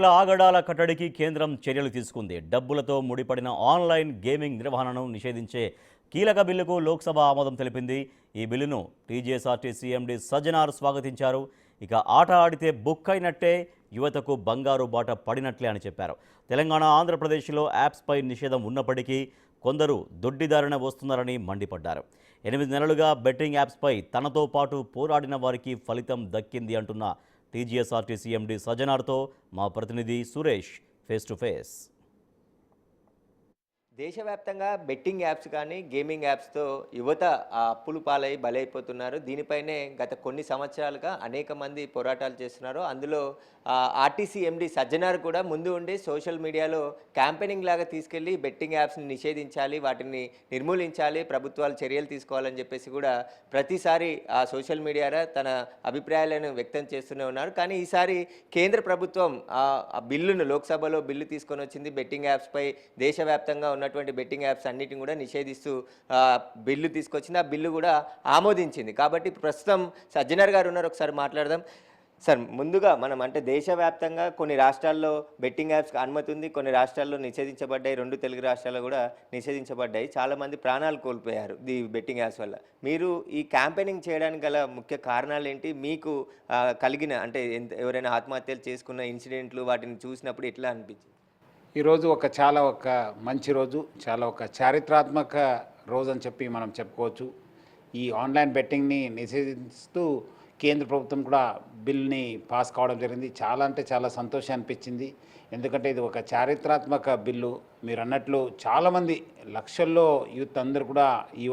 ఆగడాల కట్టడికి కేంద్రం చర్యలు తీసుకుంది. డబ్బులతో ముడిపడిన ఆన్లైన్ గేమింగ్ నిర్వహణను నిషేధించే కీలక బిల్లుకు లోక్సభ ఆమోదం తెలిపింది. ఈ బిల్లును టీజీఎస్ఆర్టీసీ ఎండీ సజ్జనార్ స్వాగతించారు. ఇక ఆట ఆడితే బుక్ అయినట్టే, యువతకు బంగారు బాట పడినట్లే అని చెప్పారు. తెలంగాణ, ఆంధ్రప్రదేశ్లో యాప్స్పై నిషేధం ఉన్నప్పటికీ కొందరు దొడ్డిదారిన వస్తున్నారని మండిపడ్డారు. 8 నెలలుగా బెట్టింగ్ యాప్స్పై తనతో పాటు పోరాడిన వారికి ఫలితం దక్కింది అంటున్న టీజీఎస్ఆర్టీసీ ఎండీ సజ్జనార్తో మా ప్రతినిధి సురేష్ ఫేస్ టు ఫేస్. దేశవ్యాప్తంగా బెట్టింగ్ యాప్స్ కానీ గేమింగ్ యాప్స్తో యువత అప్పులు పాలై బలైపోతున్నారు. దీనిపైనే గత కొన్ని సంవత్సరాలుగా అనేక మంది పోరాటాలు చేస్తున్నారు. అందులో ఆర్టీసీ ఎండీ సజ్జనార్ కూడా ముందు ఉండి సోషల్ మీడియాలో క్యాంపెయినింగ్ లాగా తీసుకెళ్లి బెట్టింగ్ యాప్స్ని నిషేధించాలి, వాటిని నిర్మూలించాలి, ప్రభుత్వాలు చర్యలు తీసుకోవాలని చెప్పేసి కూడా ప్రతిసారి ఆ సోషల్ మీడియాలో తన అభిప్రాయాలను వ్యక్తం చేస్తూనే ఉన్నారు. కానీ ఈసారి కేంద్ర ప్రభుత్వం ఆ బిల్లును లోక్సభలో బిల్లు తీసుకొని వచ్చింది. బెట్టింగ్ యాప్స్పై దేశవ్యాప్తంగా ఉన్నటువంటి బెట్టింగ్ యాప్స్ అన్నిటిని కూడా నిషేధిస్తూ బిల్లు తీసుకొచ్చింది. ఆ బిల్లు కూడా ఆమోదించింది. కాబట్టి ప్రస్తుతం సజ్జనార్ గారు ఉన్నారు, ఒకసారి మాట్లాడదాం. సార్, ముందుగా మనం అంటే దేశవ్యాప్తంగా కొన్ని రాష్ట్రాల్లో బెట్టింగ్ యాప్స్కి అనుమతి ఉంది, కొన్ని రాష్ట్రాల్లో నిషేధించబడ్డాయి. 2 తెలుగు రాష్ట్రాల్లో కూడా నిషేధించబడ్డాయి. చాలామంది ప్రాణాలు కోల్పోయారు ఈ బెట్టింగ్ యాప్స్ వల్ల. మీరు ఈ క్యాంపెయినింగ్ చేయడానికి గల ముఖ్య కారణాలు ఏంటి? మీకు కలిగిన అంటే ఎవరైనా ఆత్మహత్యలు చేసుకున్న ఇన్సిడెంట్లు వాటిని చూసినప్పుడు ఎట్లా అనిపించింది? ఈరోజు ఒక మంచి రోజు, ఒక చారిత్రాత్మక రోజు అని చెప్పి మనం చెప్పుకోవచ్చు. ఈ ఆన్లైన్ బెట్టింగ్ని నిషేధిస్తూ కేంద్ర ప్రభుత్వం కూడా బిల్ని పాస్ కావడం జరిగింది. చాలా సంతోషం అనిపించింది. ఎందుకంటే ఇది ఒక చారిత్రాత్మక బిల్లు. మీరు అన్నట్లు చాలామంది లక్షల్లో యూత్ అందరూ కూడా ఈ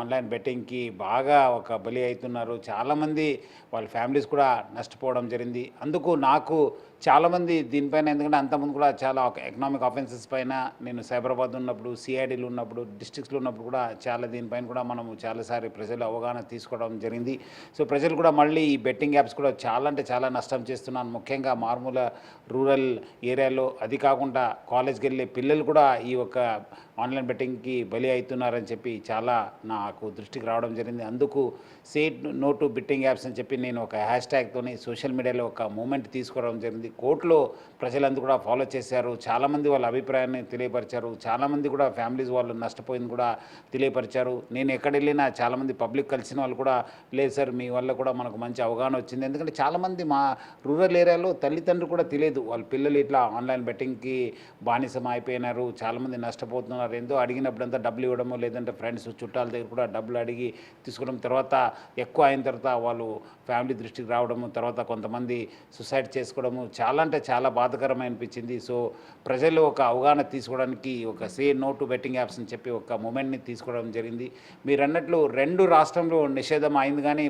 ఆన్లైన్ బెట్టింగ్కి బాగా బలి అవుతున్నారు. చాలామంది వాళ్ళ ఫ్యామిలీస్ కూడా నష్టపోవడం జరిగింది. అందుకు నాకు చాలామంది దీనిపైన, ఎందుకంటే అంతకుముందు కూడా చాలా ఎకనామిక్ ఆఫెన్సెస్ పైన నేను సైబరాబాద్ ఉన్నప్పుడు, సిఐడిలో ఉన్నప్పుడు, డిస్ట్రిక్ట్స్లో ఉన్నప్పుడు కూడా దీనిపైన కూడా మనము చాలాసారి ప్రజలు అవగాహన తీసుకోవడం జరిగింది. సో ప్రజలు కూడా మళ్ళీ ఈ బెట్టింగ్ యాప్స్ కూడా చాలా నష్టం చేస్తున్నాను. ముఖ్యంగా మారుమూల రూరల్ ఏరియాలో, అది కాకుండా కాలేజ్కి వెళ్ళే పిల్లలు కూడా ఈ ఆన్లైన్ బెట్టింగ్కి బలి అవుతున్నారని చెప్పి చాలా నాకు దృష్టికి రావడం జరిగింది. అందుకు say no to betting apps అని చెప్పి నేను హ్యాష్ట్యాగ్తోని సోషల్ మీడియాలో మూమెంట్ తీసుకోవడం జరిగింది. కోర్టులో ప్రజలందరూ కూడా ఫాలో చేశారు. చాలామంది వాళ్ళ అభిప్రాయాన్ని తెలియపరిచారు. చాలామంది కూడా ఫ్యామిలీస్ వాళ్ళు నష్టపోయింది కూడా తెలియపరిచారు. నేను ఎక్కడ వెళ్ళినా చాలామంది పబ్లిక్ కలిసిన వాళ్ళు కూడా, లేదు సార్ మీ వల్ల కూడా మనకు మంచి అవగాహన వచ్చింది. ఎందుకంటే చాలామంది మా రూరల్ ఏరియాలో తల్లిదండ్రులు కూడా తెలియదు వాళ్ళ పిల్లలు ఇట్లా ఆన్లైన్ బెట్టింగ్కి బానిసం అయిపోయినారు, చాలామంది నష్టపోతున్నారు. ఏందో అడిగినప్పుడంతా డబ్బులు ఇవ్వడము, లేదంటే ఫ్రెండ్స్ చుట్టాల దగ్గర కూడా డబ్బులు అడిగి తీసుకోవడం, తర్వాత ఎక్కువ అయిన తర్వాత వాళ్ళు ఫ్యామిలీ దృష్టికి రావడము, తర్వాత కొంతమంది సూసైడ్ చేసుకోవడము చాలా బాధాకరమైన అనిపించింది. సో ప్రజలు అవగాహన తీసుకోవడానికి say no to betting apps అని చెప్పి మూమెంట్ని తీసుకోవడం జరిగింది. మీరు అన్నట్లు 2 రాష్ట్రంలో నిషేధం అయింది కానీ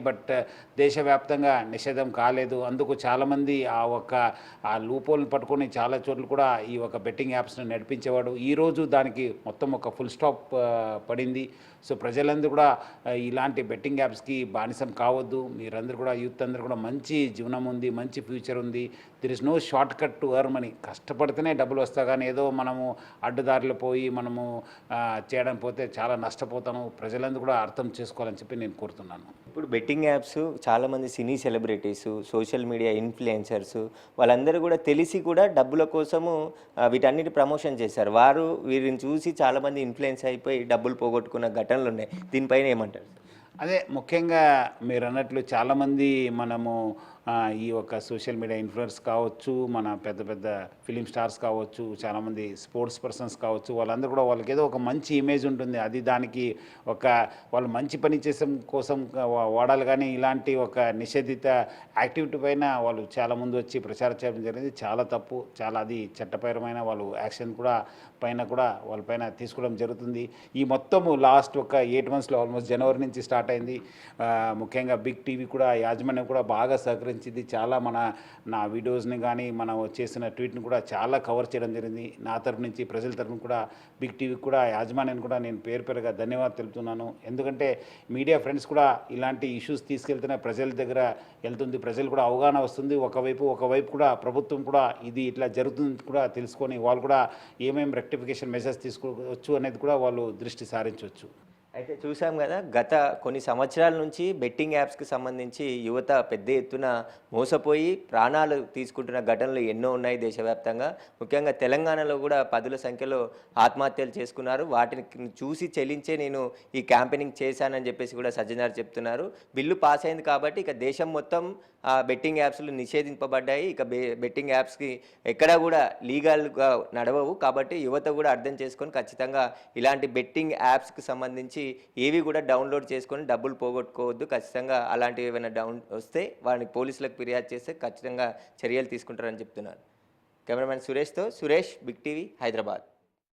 దేశవ్యాప్తంగా నిషేధం కాలేదు. అందుకు చాలామంది ఆ లూపోల్ని పట్టుకొని చాలా చోట్ల కూడా ఈ బెట్టింగ్ యాప్స్ని నడిపించేవాడు. ఈరోజు దానికి మొత్తం ఫుల్ స్టాప్ పడింది. సో ప్రజలందరూ కూడా ఇలాంటి బెట్టింగ్ యాప్స్కి బానిసం కావద్దు. మీరందరూ కూడా యూత్ అందరూ కూడా మంచి జీవనం ఉంది, మంచి ఫ్యూచర్ ఉంది. There is no shortcut to earn money. కష్టపడితేనే డబ్బులు వస్తాయి, కానీ ఏదో మనము అడ్డదారిలో పోయి మనము చేయడం పోతే చాలా నష్టపోతాము. ప్రజలందరూ కూడా అర్థం చేసుకోవాలని చెప్పి నేను కోరుతున్నాను. ఇప్పుడు బెట్టింగ్ యాప్స్ చాలామంది సినీ సెలబ్రిటీస్, సోషల్ మీడియా ఇన్ఫ్లుయెన్సర్స్ వాళ్ళందరూ కూడా తెలిసి కూడా డబ్బుల కోసము వీటన్నిటి ప్రమోషన్ చేశారు. వీరిని చూసి చాలామంది ఇన్ఫ్లుయెన్స్ అయిపోయి డబ్బులు పోగొట్టుకున్న ఘటనలు ఉన్నాయి. దీనిపైన ఏమంటారు? అదే ముఖ్యంగా మీరు అన్నట్లు చాలామంది మనము ఈ సోషల్ మీడియా ఇన్ఫ్లుయెన్స్ కావచ్చు, మన పెద్ద ఫిలిం స్టార్స్ కావచ్చు, చాలామంది స్పోర్ట్స్ పర్సన్స్ కావచ్చు, వాళ్ళందరూ కూడా వాళ్ళకి ఏదో మంచి ఇమేజ్ ఉంటుంది. అది దానికి వాళ్ళు మంచి పని చేసే కోసం వాడాలి. కానీ ఇలాంటి నిషేధిత యాక్టివిటీ పైన వాళ్ళు చాలా ముందు వచ్చి ప్రచారం చేయడం జరిగింది. చాలా తప్పు, అది చట్టపరమైన వాళ్ళు యాక్షన్ కూడా వాళ్ళపైన తీసుకోవడం జరుగుతుంది. ఈ మొత్తము లాస్ట్ 8 monthsలో ఆల్మోస్ట్ జనవరి నుంచి స్టార్ట్ అయింది. ముఖ్యంగా బిగ్ టీవీ కూడా యాజమాన్యం కూడా బాగా సహకరించింది. చాలా నా వీడియోస్ని కానీ మనం చేసిన ట్వీట్ని కూడా చాలా కవర్ చేయడం జరిగింది. నా తరపు నుంచి, ప్రజల తరపున కూడా బిగ్ టీవీకి కూడా యాజమాన్యాన్ని కూడా నేను పేరుగా ధన్యవాదాలు తెలుపుతున్నాను. ఎందుకంటే మీడియా ఫ్రెండ్స్ కూడా ఇలాంటి ఇష్యూస్ తీసుకెళ్తేనే ప్రజల దగ్గర వెళ్తుంది, ప్రజలు కూడా అవగాహన వస్తుంది. ఒకవైపు కూడా ప్రభుత్వం కూడా ఇది ఇట్లా జరుగుతుంది కూడా తెలుసుకొని వాళ్ళు కూడా ఏమేమి రెక్టిఫికేషన్ మెజర్స్ తీసుకోవచ్చు అనేది కూడా వాళ్ళు దృష్టి సారించవచ్చు. అయితే చూసాం కదా గత కొన్ని సంవత్సరాల నుంచి బెట్టింగ్ యాప్స్కి సంబంధించి యువత పెద్ద ఎత్తున మోసపోయి ప్రాణాలు తీసుకుంటున్న ఘటనలు ఎన్నో ఉన్నాయి దేశవ్యాప్తంగా. ముఖ్యంగా తెలంగాణలో కూడా పదుల సంఖ్యలో ఆత్మహత్యలు చేసుకున్నారు. వాటిని చూసి చెల్లించే నేను ఈ క్యాంపెయినింగ్ చేశానని చెప్పేసి కూడా సజ్జనార్ చెప్తున్నారు. బిల్లు పాస్ అయింది కాబట్టి ఇక దేశం మొత్తం బెట్టింగ్ యాప్స్లు నిషేధింపబడ్డాయి. ఇక బెట్టింగ్ యాప్స్కి ఎక్కడా కూడా లీగల్గా నడవవు. కాబట్టి యువత కూడా అర్థం చేసుకొని ఖచ్చితంగా ఇలాంటి బెట్టింగ్ యాప్స్కి సంబంధించి ఏవి కూడా డౌన్లోడ్ చేసుకొని డబ్బులు పోగొట్టుకోవద్దు. ఖచ్చితంగా అలాంటివి ఏమైనా వస్తే వారిని పోలీసులకు ఫిర్యాదు చేస్తే ఖచ్చితంగా చర్యలు తీసుకుంటారని చెప్తున్నారు. కెమెరామెన్ సురేష్తో సురేష్, బిగ్ టీవీ, హైదరాబాద్.